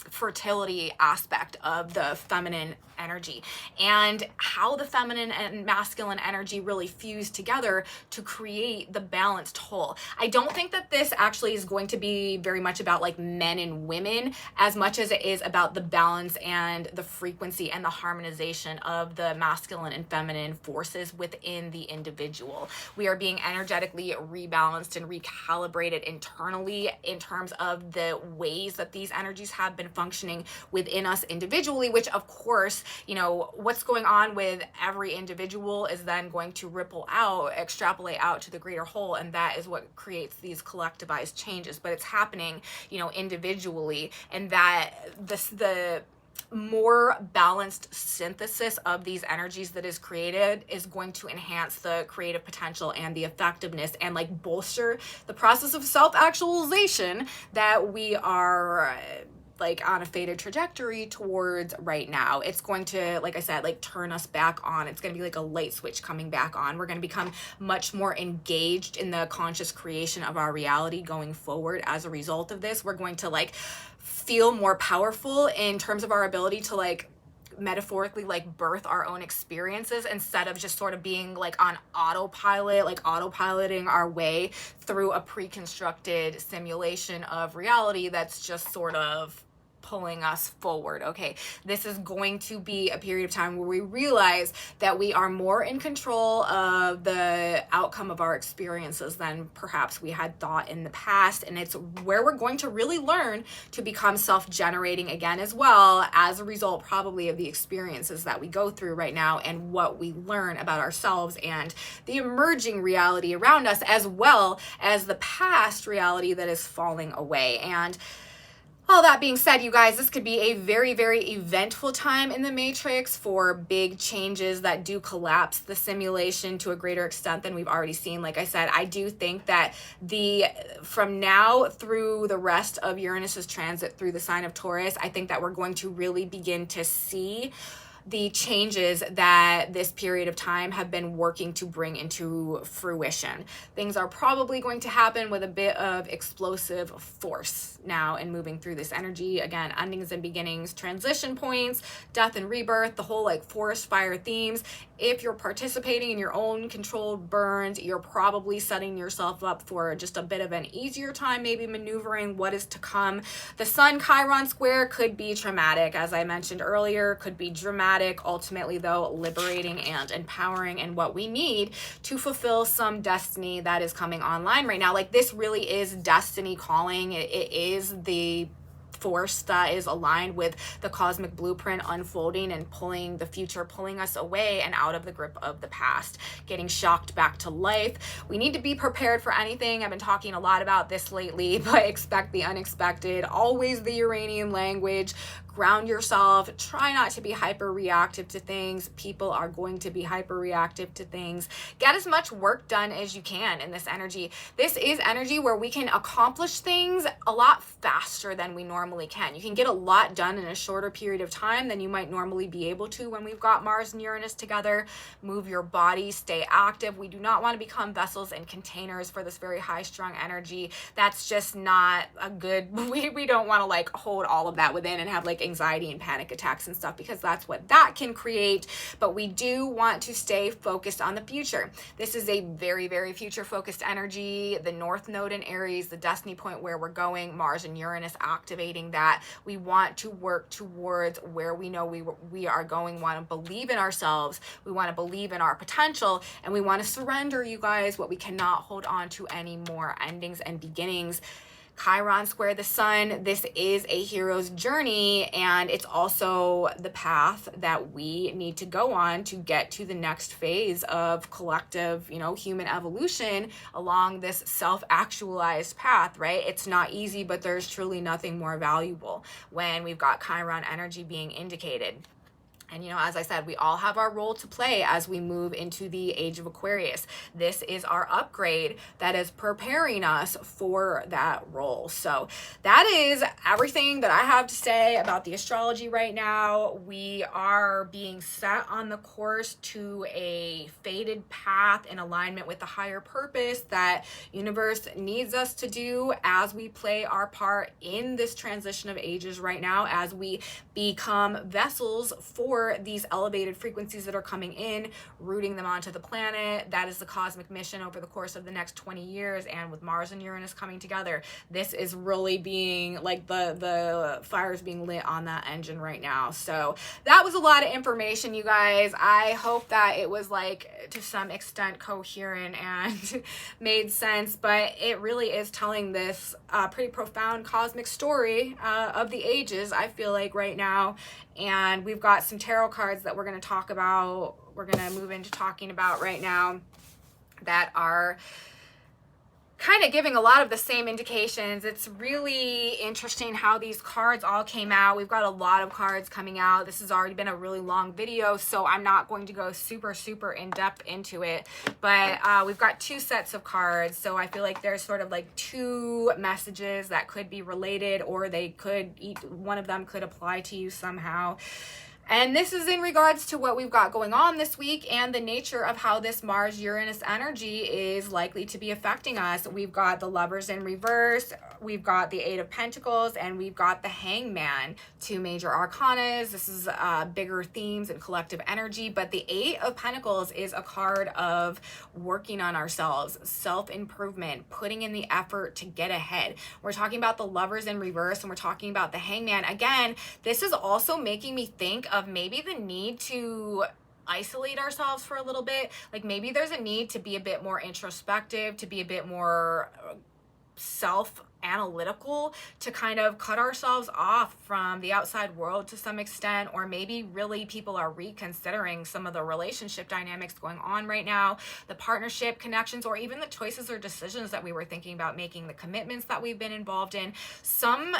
fertility aspect of the feminine energy, and how the feminine and masculine energy really fuse together to create the balanced whole. I don't think that this actually is going to be very much about like men and women as much as it is about the balance and the frequency and the harmonization of the masculine and feminine forces within the individual. We are being energetically rebalanced and recalibrated internally in terms of the ways that these energies have been functioning within us individually, which of course, you know, what's going on with every individual is then going to ripple out, extrapolate out to the greater whole, and that is what creates these collectivized changes. But it's happening, you know, individually, and that the more balanced synthesis of these energies that is created is going to enhance the creative potential and the effectiveness and like bolster the process of self-actualization that we are like on a faded trajectory towards right now. It's going to, like I said, like turn us back on. It's going to be like a light switch coming back on. We're going to become much more engaged in the conscious creation of our reality going forward. As a result of this, we're going to like feel more powerful in terms of our ability to like metaphorically like birth our own experiences instead of just sort of being like on autopilot, like autopiloting our way through a pre-constructed simulation of reality that's just sort of pulling us forward. Okay, this is going to be a period of time where we realize that we are more in control of the outcome of our experiences than perhaps we had thought in the past, and it's where we're going to really learn to become self-generating again as well, as a result probably of the experiences that we go through right now and what we learn about ourselves and the emerging reality around us, as well as the past reality that is falling away. And all that being said, you guys, this could be a very, very eventful time in the matrix for big changes that do collapse the simulation to a greater extent than we've already seen. Like I said, I do think that from now through the rest of Uranus's transit through the sign of Taurus, I think that we're going to really begin to see the changes that this period of time have been working to bring into fruition. Things are probably going to happen with a bit of explosive force now in moving through this energy. Again, endings and beginnings, transition points, death and rebirth, the whole like forest fire themes. If you're participating in your own controlled burns, you're probably setting yourself up for just a bit of an easier time, maybe maneuvering what is to come. The Sun Chiron square could be traumatic, as I mentioned earlier, could be dramatic, ultimately though liberating and empowering, and what we need to fulfill some destiny that is coming online right now. Like, this really is destiny calling. It is the force that is aligned with the cosmic blueprint unfolding and pulling the future, pulling us away and out of the grip of the past, getting shocked back to life. We need to be prepared for anything. I've been talking a lot about this lately, but expect the unexpected. Always the Uranian language. Ground yourself. Try not to be hyper reactive to things. People are going to be hyper reactive to things. Get as much work done as you can in this energy. This is energy where we can accomplish things a lot faster than we normally can. You can get a lot done in a shorter period of time than you might normally be able to when we've got Mars and Uranus together. Move your body, stay active. We do not want to become vessels and containers for this very high strung energy. That's just not a good, we don't want to like hold all of that within and have like anxiety and panic attacks and stuff, because that's what that can create. But we do want to stay focused on the future. This is a very, very future focused energy. The North Node in Aries, the destiny point where we're going, Mars and Uranus activating that. We want to work towards where we know we are going. We want to believe in ourselves. We want to believe in our potential, and we want to surrender, you guys, what we cannot hold on to anymore. Endings and beginnings. Chiron square the sun. This is a hero's journey, and it's also the path that we need to go on to get to the next phase of collective, human evolution along this self-actualized path, right? It's not easy, but there's truly nothing more valuable when we've got Chiron energy being indicated. And, as I said, we all have our role to play as we move into the age of Aquarius. This is our upgrade that is preparing us for that role. So that is everything that I have to say about the astrology right now. We are being set on the course to a fated path in alignment with the higher purpose that universe needs us to do as we play our part in this transition of ages right now, as we become vessels for for these elevated frequencies that are coming in, rooting them onto the planet. That is the cosmic mission over the course of the next 20 years. And with Mars and Uranus coming together, this is really being like the fires being lit on that engine right now. So that was a lot of information, you guys. I hope that it was like to some extent coherent and made sense, but it really is telling this pretty profound cosmic story of the ages, I feel like, right now. And we've got some tarot cards that we're going to talk about, we're going to move into talking about right now, that are kind of giving a lot of the same indications. It's really interesting how these cards all came out. We've got a lot of cards coming out. This has already been a really long video, so I'm not going to go super in depth into it, but we've got two sets of cards, so I feel like there's sort of like two messages that could be related, or they could, one of them could apply to you somehow. And this is in regards to what we've got going on this week and the nature of how this Mars-Uranus energy is likely to be affecting us. We've got the Lovers in reverse, we've got the Eight of Pentacles, and we've got the Hangman. Two major arcanas. This is bigger themes and collective energy, but the Eight of Pentacles is a card of working on ourselves, self-improvement, putting in the effort to get ahead. We're talking about the Lovers in reverse, and we're talking about the Hangman. Again, this is also making me think of maybe the need to isolate ourselves for a little bit. Like maybe there's a need to be a bit more introspective, to be a bit more self-analytical, to kind of cut ourselves off from the outside world to some extent, or maybe really people are reconsidering some of the relationship dynamics going on right now, the partnership connections, or even the choices or decisions that we were thinking about making, the commitments that we've been involved in. Some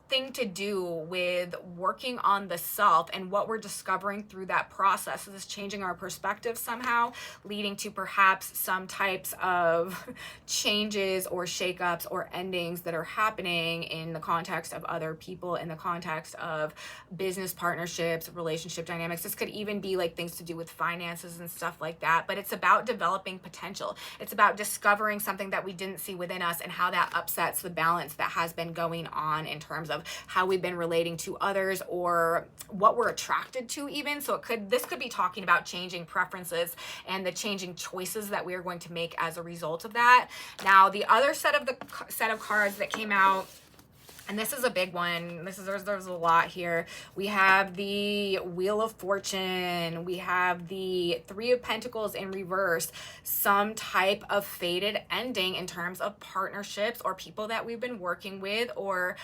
thing to do with working on the self, and what we're discovering through that process is changing our perspective somehow, leading to perhaps some types of changes or shakeups or endings that are happening in the context of other people, in the context of business partnerships, relationship dynamics. This could even be like things to do with finances and stuff like that, but it's about developing potential. It's about discovering something that we didn't see within us and how that upsets the balance that has been going on in terms of how we've been relating to others, or what we're attracted to even. So this could be talking about changing preferences and the changing choices that we are going to make as a result of that. Now, the other set of cards that came out, and this is a big one. There's a lot here. We have the Wheel of Fortune. We have the Three of Pentacles in reverse. Some type of fated ending in terms of partnerships or people that we've been working with, or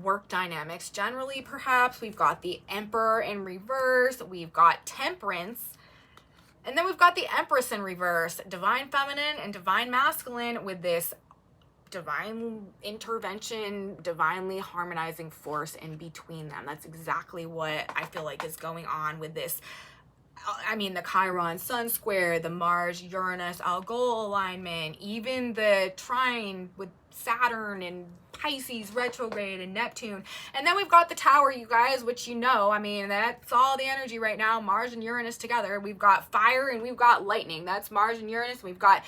work dynamics generally, perhaps. We've got the Emperor in reverse. We've got Temperance. And then we've got the Empress in reverse. Divine Feminine and Divine Masculine, with this divine intervention, divinely harmonizing force in between them. That's exactly what I feel like is going on with this. I mean, the Chiron Sun square, the Mars-Uranus Algol alignment, even the trine with Saturn and Pisces retrograde and Neptune. And then we've got the Tower, you guys, which you know, I mean, that's all the energy right now, Mars and Uranus together. We've got fire and we've got lightning. That's Mars and Uranus. We've got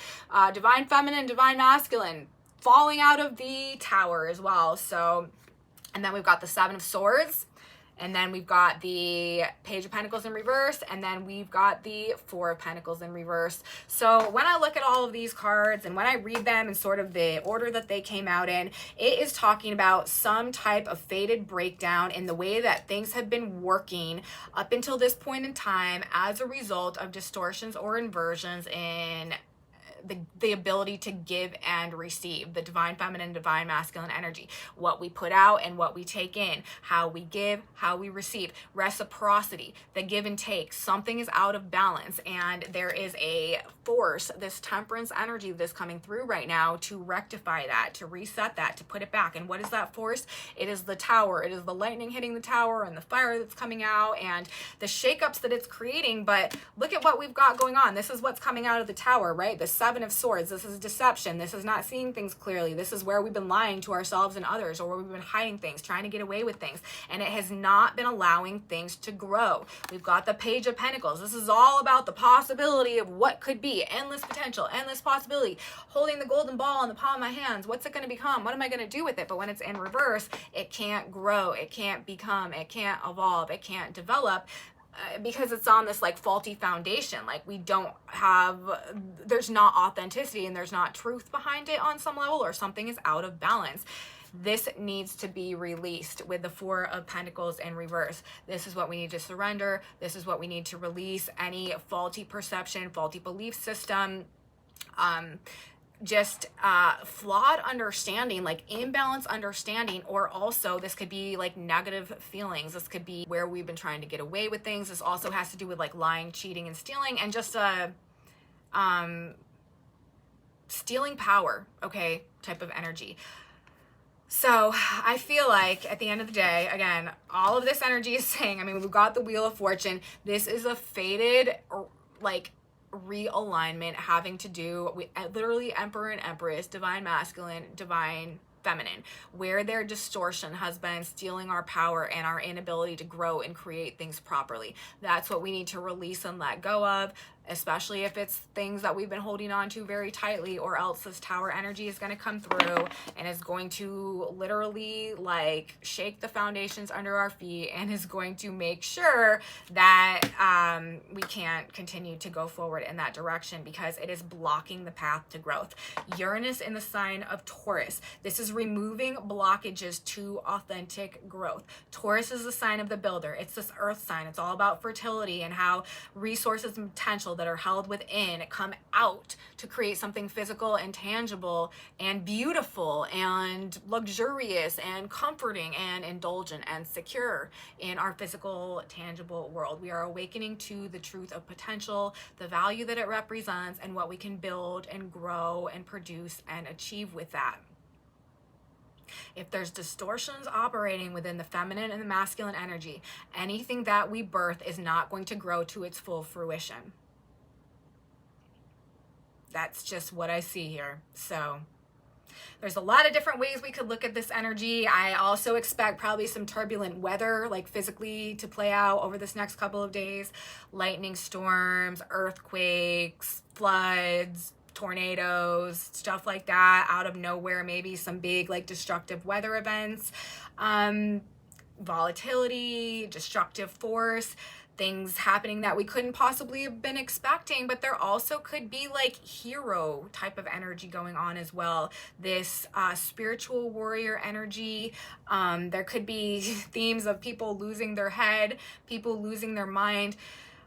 divine feminine, divine masculine falling out of the Tower as well. So, and then we've got the Seven of Swords, and then we've got the Page of Pentacles in reverse, and then we've got the Four of Pentacles in reverse. So when I look at all of these cards and when I read them in sort of the order that they came out in, it is talking about some type of fated breakdown in the way that things have been working up until this point in time as a result of distortions or inversions in the ability to give and receive, the divine feminine, divine masculine energy, what we put out and what we take in, how we give, how we receive, reciprocity, the give and take. Something is out of balance, and there is a force, this temperance energy that's coming through right now to rectify that, to reset that, to put it back. And what is that force? It is the Tower. It is the lightning hitting the Tower and the fire that's coming out and the shakeups that it's creating. But look at what we've got going on. This is what's coming out of the Tower, right? The Seven Seven of Swords. This is deception. This is not seeing things clearly. This is where we've been lying to ourselves and others, or where we've been hiding things, trying to get away with things, and it has not been allowing things to grow. We've got the Page of Pentacles. This is all about the possibility of what could be, endless potential, endless possibility, holding the golden ball in the palm of my hands. What's it going to become? What am I going to do with it? But when it's in reverse, it can't grow, it can't become, it can't evolve, it can't develop, because it's on this like faulty foundation. Like we don't have, there's not authenticity and there's not truth behind it on some level, or something is out of balance. This needs to be released with the Four of Pentacles in reverse. This is what we need to surrender. This is what we need to release. Any faulty perception, faulty belief system, just flawed understanding, like imbalanced understanding, or also this could be like negative feelings. This could be where we've been trying to get away with things. This also has to do with like lying, cheating, and stealing, and just stealing power, okay, type of energy. So I feel like at the end of the day, again, all of this energy is saying, I mean, we've got the Wheel of Fortune. This is a fated, like, realignment having to do with literally Emperor and Empress, divine masculine, divine feminine, where their distortion has been stealing our power and our inability to grow and create things properly. That's what we need to release and let go of, especially if it's things that we've been holding on to very tightly, or else this Tower energy is going to come through and is going to literally like shake the foundations under our feet, and is going to make sure that we can't continue to go forward in that direction, because it is blocking the path to growth. Uranus in the sign of Taurus. This is removing blockages to authentic growth. Taurus is the sign of the builder. It's this earth sign. It's all about fertility and how resources and potential that are held within come out to create something physical and tangible and beautiful and luxurious and comforting and indulgent and secure in our physical, tangible world. We are awakening to the truth of potential, the value that it represents, and what we can build and grow and produce and achieve with that. If there's distortions operating within the feminine and the masculine energy, anything that we birth is not going to grow to its full fruition. That's just what I see here. So there's a lot of different ways we could look at this energy. I also expect probably some turbulent weather, like physically, to play out over this next couple of days. Lightning storms, earthquakes, floods, tornadoes, stuff like that out of nowhere. Maybe some big like destructive weather events, volatility, destructive force, things happening that we couldn't possibly have been expecting. But there also could be like hero type of energy going on as well. This spiritual warrior energy. There could be themes of people losing their head, people losing their mind.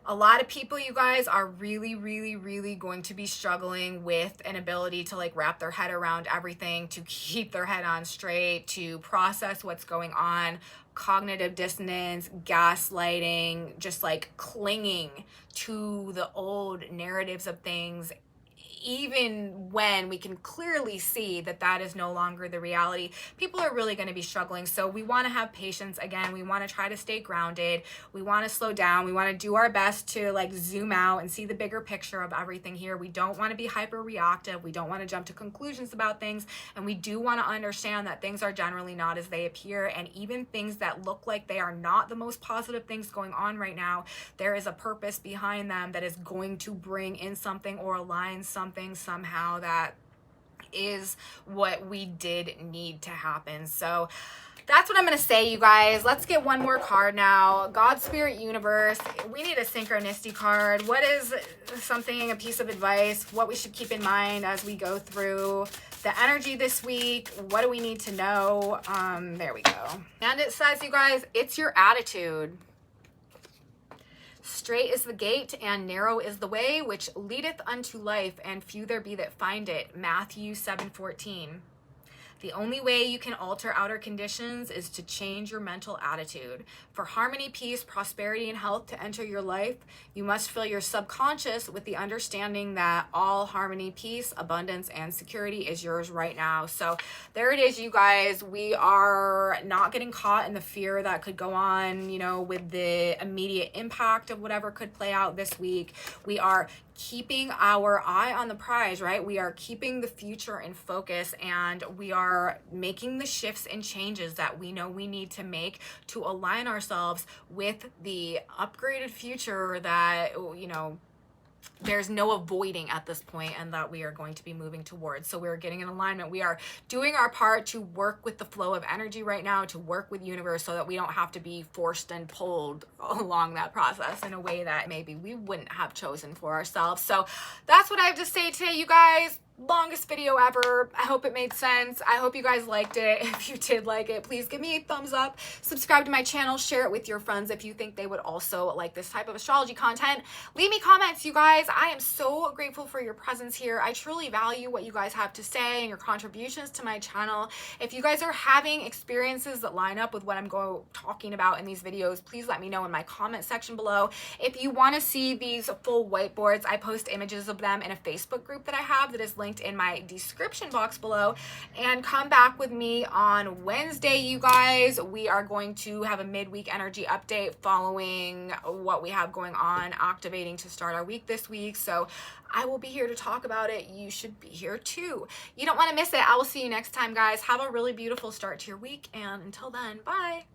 A lot of people, you guys, are really, really, really going to be struggling with an ability to like wrap their head around everything, to keep their head on straight, to process what's going on. Cognitive dissonance, gaslighting, just like clinging to the old narratives of things, even when we can clearly see that that is no longer the reality. People are really going to be struggling. So we want to have patience. Again, we want to try to stay grounded. We want to slow down. We want to do our best to like zoom out and see the bigger picture of everything here. We don't want to be hyper reactive. We don't want to jump to conclusions about things. And we do want to understand that things are generally not as they appear. And even things that look like they are not the most positive things going on right now, there is a purpose behind them that is going to bring in something or align something somehow that is what we did need to happen. So that's what I'm going to say, you guys. Let's get one more card now. God, Spirit, Universe. We need a synchronicity card. What is something, a piece of advice, what we should keep in mind as we go through the energy this week? What do we need to know? There we go. And it says, you guys, it's your attitude. Straight is the gate and narrow is the way which leadeth unto life, and few there be that find it. Matthew 7:14. The only way you can alter outer conditions is to change your mental attitude. For harmony, peace, prosperity, and health to enter your life, you must fill your subconscious with the understanding that all harmony, peace, abundance, and security is yours right now. So there it is, you guys. We are not getting caught in the fear that could go on, you know, with the immediate impact of whatever could play out this week. We are keeping our eye on the prize, right? We are keeping the future in focus, and we are making the shifts and changes that we know we need to make to align ourselves with the upgraded future that, you know, there's no avoiding at this point, and that we are going to be moving towards. So we're getting in alignment. We are doing our part to work with the flow of energy right now, to work with universe, so that we don't have to be forced and pulled along that process in a way that maybe we wouldn't have chosen for ourselves. So that's what I have to say today, you guys. Longest video ever. I hope it made sense. I hope you guys liked it. If you did like it, please give me a thumbs up, subscribe to my channel, share it with your friends if you think they would also like this type of astrology content. Leave me comments, you guys. I am so grateful for your presence here. I truly value what you guys have to say and your contributions to my channel. If you guys are having experiences that line up with what I'm talking about in these videos, please let me know in my comment section below. If you want to see these full whiteboards, I post images of them in a Facebook group that I have that is linked in my description box below. And come back with me on Wednesday, you guys. We are going to have a midweek energy update following what we have going on, activating to start our week this week. So I will be here to talk about it. You should be here too. You don't want to miss it. I will see you next time, guys. Have a really beautiful start to your week, and until then, bye.